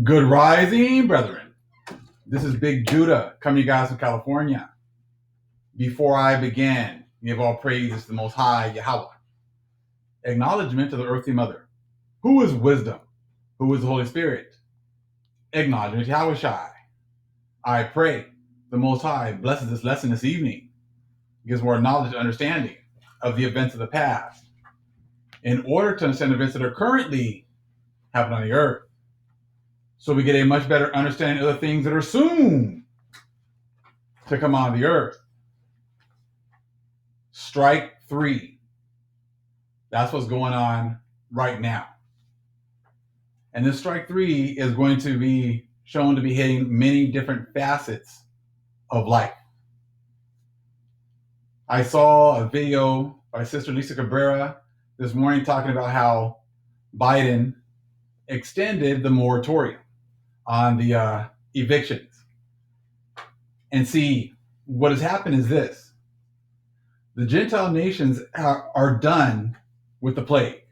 Good rising, brethren. This is Big Judah coming to you guys from California. Before I begin, give all praises to the Most High Yahweh. Acknowledgement to the Earthly Mother. Who is wisdom? Who is the Holy Spirit? Acknowledgement to Yahweh Shai. I pray the Most High blesses this lesson this evening, gives more knowledge and understanding of the events of the past, in order to understand events that are currently happening on the earth, so we get a much better understanding of the things that are soon to come on the earth. Strike 3. That's what's going on right now. And this strike 3 is going to be shown to be hitting many different facets of life. I saw a video by Sister Lisa Cabrera this morning talking about how Biden extended the moratorium on the evictions. And see, what has happened is this. The Gentile nations are done with the plague.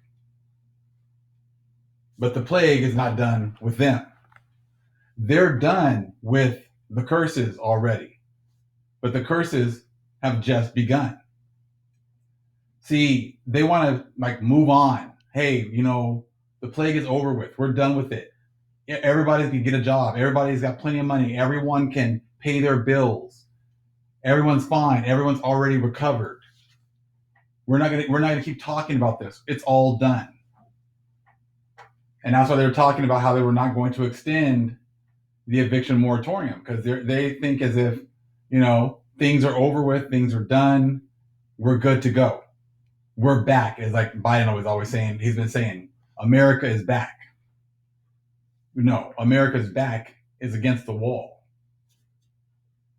But the plague is not done with them. They're done with the curses already. But the curses have just begun. See, they want to move on. Hey, the plague is over with. We're done with it. Everybody can get a job. Everybody's got plenty of money. Everyone can pay their bills. Everyone's fine. Everyone's already recovered. We're not gonna keep talking about this. It's all done. And that's why they were talking about how they were not going to extend the eviction moratorium, because they think as if, things are over with, things are done, we're good to go. We're back. It's like Biden was always saying, he's been saying, America is back. No, America's back is against the wall.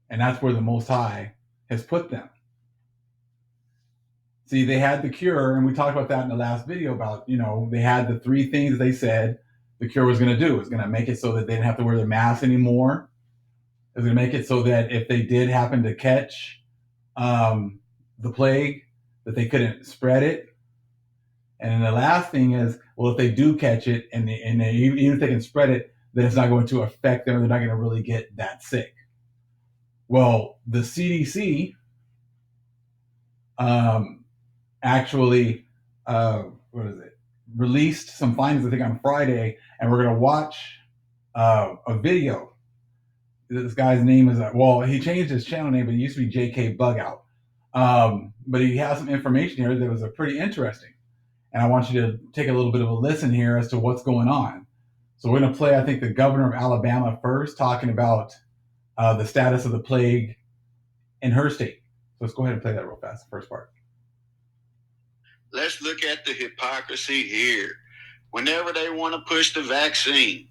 And that's where the Most High has put them. See, they had the cure, and we talked about that in the last video about, they had the 3 things they said the cure was going to do. It was going to make it so that they didn't have to wear their masks anymore. It was going to make it so that if they did happen to catch the plague, that they couldn't spread it. And then the last thing is, well, if they do catch it, and even if they can spread it, then it's not going to affect them. They're not going to really get that sick. Well, the CDC actually released some findings, I think, on Friday, and we're going to watch a video. This guy's name is, he changed his channel name, but it used to be JK Bugout. But he has some information here that was pretty interesting. And I want you to take a little bit of a listen here as to what's going on. So we're going to play, I think, the governor of Alabama first, talking about the status of the plague in her state. So let's go ahead and play that real fast, the first part. Let's look at the hypocrisy here. Whenever they want to push the vaccine,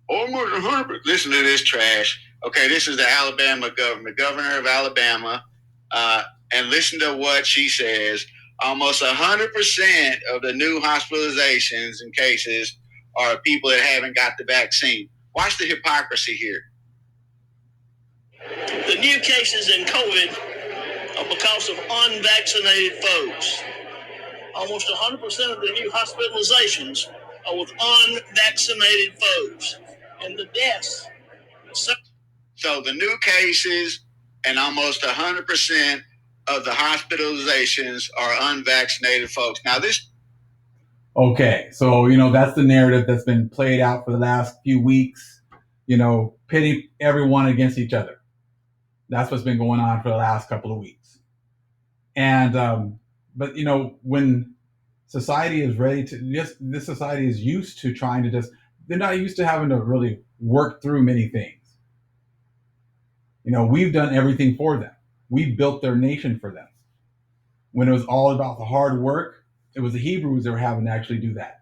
almost 100%. Listen to this trash. Okay, this is the Alabama governor of Alabama, and listen to what she says. Almost 100% of the new hospitalizations and cases are people that haven't got the vaccine. Watch the hypocrisy here. The new cases in COVID are because of unvaccinated folks. Almost 100% of the new hospitalizations are with unvaccinated folks. And the deaths. So the new cases and almost 100% of the hospitalizations are unvaccinated folks. Now this. Okay, so, that's the narrative that's been played out for the last few weeks, pitting everyone against each other. That's what's been going on for the last couple of weeks. And, but, when society is ready to, this society is used to trying to they're not used to having to really work through many things. We've done everything for them. We built their nation for them. When it was all about the hard work, it was the Hebrews that were having to actually do that.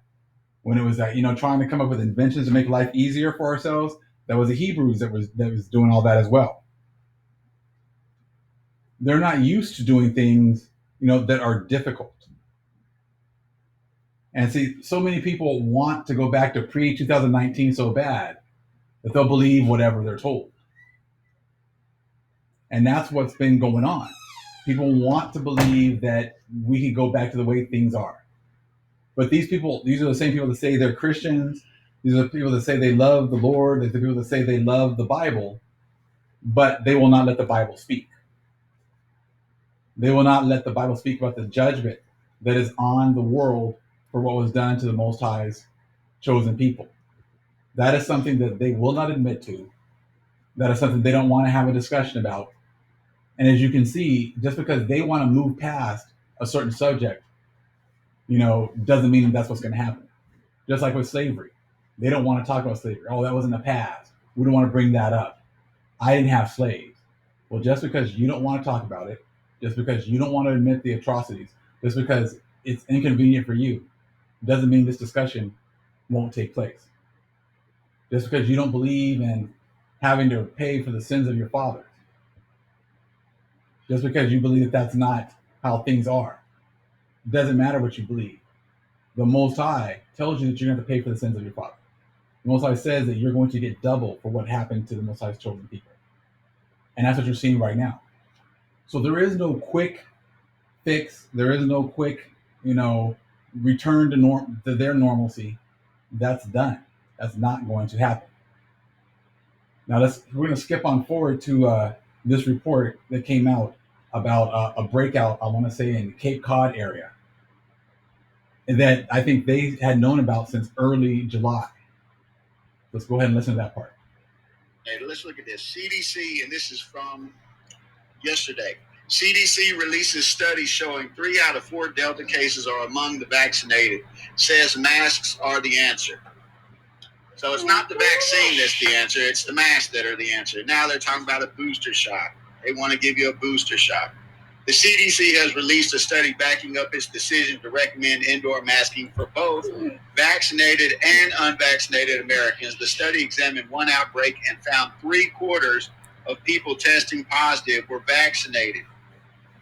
When it was that, trying to come up with inventions to make life easier for ourselves, that was the Hebrews that was doing all that as well. They're not used to doing things, that are difficult. And see, so many people want to go back to pre-2019 so bad that they'll believe whatever they're told. And that's what's been going on. People want to believe that we can go back to the way things are. But these are the same people that say they're Christians, These are people that say they love the Lord. These are people that say they love the Bible, but they will not let the Bible speak. They will not let the Bible speak about the judgment that is on the world for what was done to the Most High's chosen people. That is something that they will not admit to. That is something they don't want to have a discussion about. And as you can see, just because they want to move past a certain subject, doesn't mean that's what's going to happen. Just like with slavery, they don't want to talk about slavery. Oh, that was in the past. We don't want to bring that up. I didn't have slaves. Well, just because you don't want to talk about it, just because you don't want to admit the atrocities, just because it's inconvenient for you, doesn't mean this discussion won't take place. Just because you don't believe in having to pay for the sins of your fathers, just because you believe that that's not how things are, doesn't matter what you believe. The Most High tells you that you're going to have to pay for the sins of your father. The Most High says that you're going to get double for what happened to the Most High's chosen people. And that's what you're seeing right now. So there is no quick fix. There is no quick, return to their normalcy. That's done. That's not going to happen. Now we're going to skip on forward to this report that came out about a breakout, I want to say, in the Cape Cod area, and that I think they had known about since early July. Let's go ahead and listen to that part. Hey, let's look at this. CDC, and this is from yesterday. CDC releases study showing 3 out of 4 Delta cases are among the vaccinated. Says masks are the answer. So it's not the vaccine that's the answer. It's the masks that are the answer. Now they're talking about a booster shot. They want to give you a booster shot. The CDC has released a study backing up its decision to recommend indoor masking for both vaccinated and unvaccinated Americans. The study examined one outbreak and found 3/4 of people testing positive were vaccinated.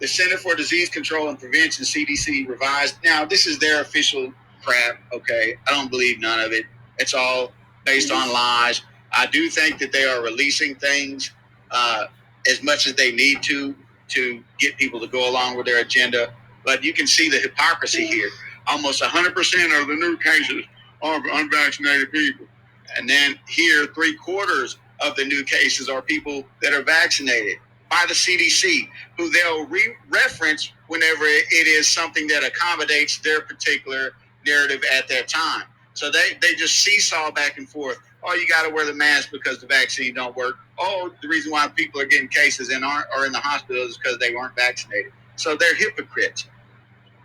The Center for Disease Control and Prevention, CDC, revised. Now, this is their official crap, okay? I don't believe none of it. It's all based on lies. I do think that they are releasing things as much as they need to get people to go along with their agenda. But you can see the hypocrisy here. Almost 100% of the new cases are unvaccinated people. And then here, 3/4 of the new cases are people that are vaccinated by the CDC, who they'll reference whenever it is something that accommodates their particular narrative at that time. So they just seesaw back and forth. Oh, you got to wear the mask because the vaccine don't work. Oh, the reason why people are getting cases and are in the hospital is because they weren't vaccinated. So they're hypocrites.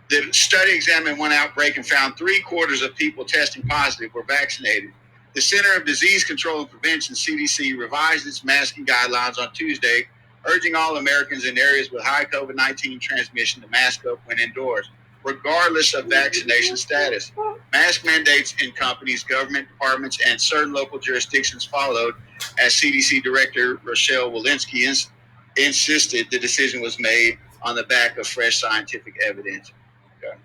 The study examined one outbreak and found 3/4 of people testing positive were vaccinated. The Center of Disease Control and Prevention, CDC, revised its masking guidelines on Tuesday, urging all Americans in areas with high COVID-19 transmission to mask up when indoors, regardless of vaccination status. Mask mandates in companies, government departments, and certain local jurisdictions followed, as CDC Director Rochelle Walensky insisted the decision was made on the back of fresh scientific evidence. Okay.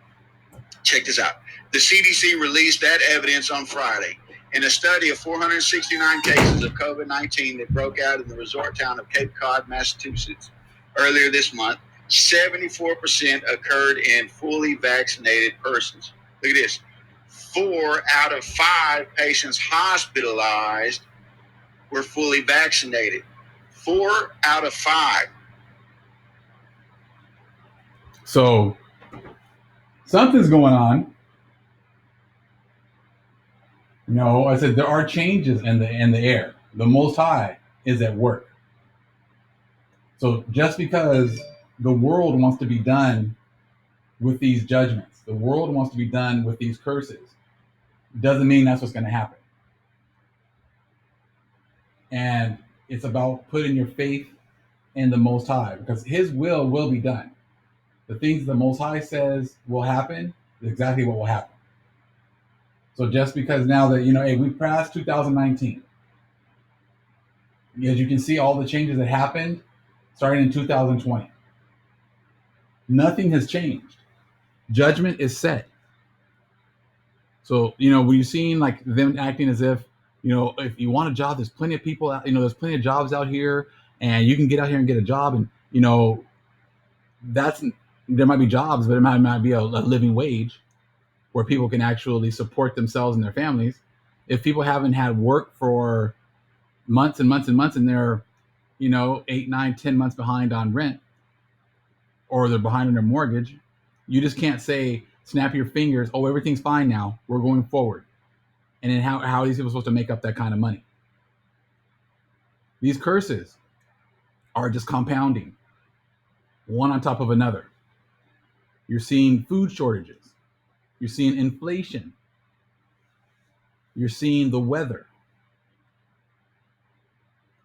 Check this out. The CDC released that evidence on Friday. In a study of 469 cases of COVID-19 that broke out in the resort town of Cape Cod, Massachusetts, earlier this month, 74% occurred in fully vaccinated persons. Look at this. 4 out of 5 patients hospitalized were fully vaccinated. 4 out of 5. So something's going on. I said there are changes in the air. The Most High is at work. So just because the world wants to be done with these judgments, the world wants to be done with these curses, doesn't mean that's what's going to happen. And it's about putting your faith in the Most High, because His will be done. The things the Most High says will happen is exactly what will happen. So just because now that, hey, we passed 2019, as you can see all the changes that happened starting in 2020, nothing has changed. Judgment is set. So, when you're seeing like them acting as if, if you want a job, there's plenty of people out, there's plenty of jobs out here and you can get out here and get a job. And, there might be jobs, but it might not be a living wage where people can actually support themselves and their families. If people haven't had work for months and months and months, and they're, 8, 9, 10 months behind on rent, or they're behind on their mortgage, you just can't say, snap your fingers, oh, everything's fine now, we're going forward. And then how are these people supposed to make up that kind of money? These curses are just compounding, one on top of another. You're seeing food shortages. You're seeing inflation. You're seeing the weather.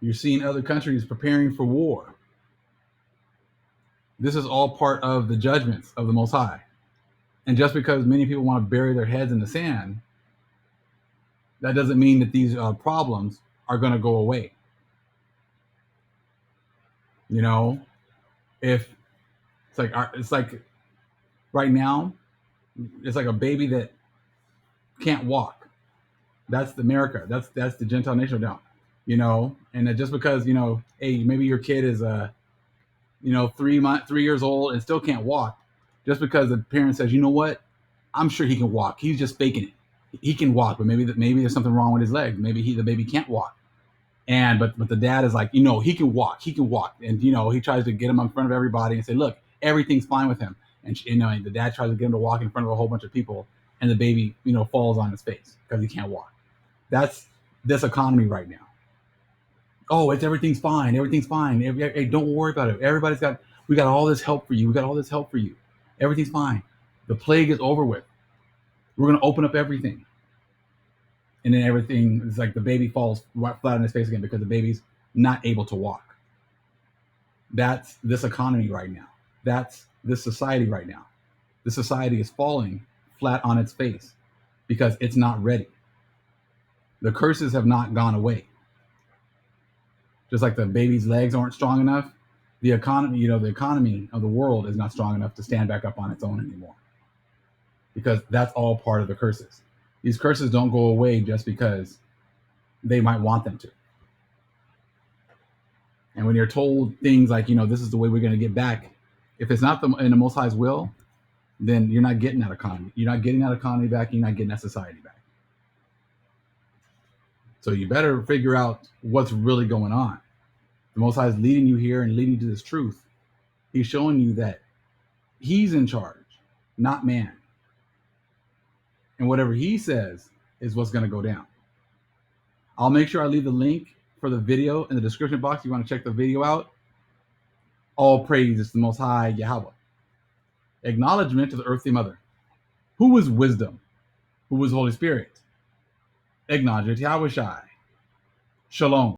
You're seeing other countries preparing for war. This is all part of the judgments of the Most High. And just because many people want to bury their heads in the sand, that doesn't mean that these problems are going to go away. If it's like right now, it's like a baby that can't walk. That's America. That's the Gentile nation down. And just because hey, maybe your kid is 3 years old and still can't walk, just because the parent says, you know what, I'm sure he can walk, he's just faking it, he can walk, but maybe there's something wrong with his legs, maybe the baby can't walk, but the dad is like, he can walk, and he tries to get him in front of everybody and say, look, everything's fine with him, and the dad tries to get him to walk in front of a whole bunch of people, and the baby falls on his face because he can't walk. That's this economy right now. Oh, everything's fine. Hey, don't worry about it. We got all this help for you. Everything's fine. The plague is over with. We're going to open up everything. And then everything is like the baby falls right flat on his face again because the baby's not able to walk. That's this economy right now. That's this society right now. The society is falling flat on its face because it's not ready. The curses have not gone away. Just like the baby's legs aren't strong enough, the economy of the world is not strong enough to stand back up on its own anymore. Because that's all part of the curses. These curses don't go away just because they might want them to. And when you're told things like, this is the way we're going to get back, if it's not in the Most High's will, then you're not getting that economy. You're not getting that economy back. You're not getting that society back. So you better figure out what's really going on. The Most High is leading you here and leading you to this truth. He's showing you that he's in charge, not man. And whatever he says is what's going to go down. I'll make sure I leave the link for the video in the description box if you want to check the video out. All praise is the Most High Yahweh. Acknowledgement to the earthly mother. Who is wisdom? Who is Holy Spirit? Acknowledge Yahweh Shai. Shalom.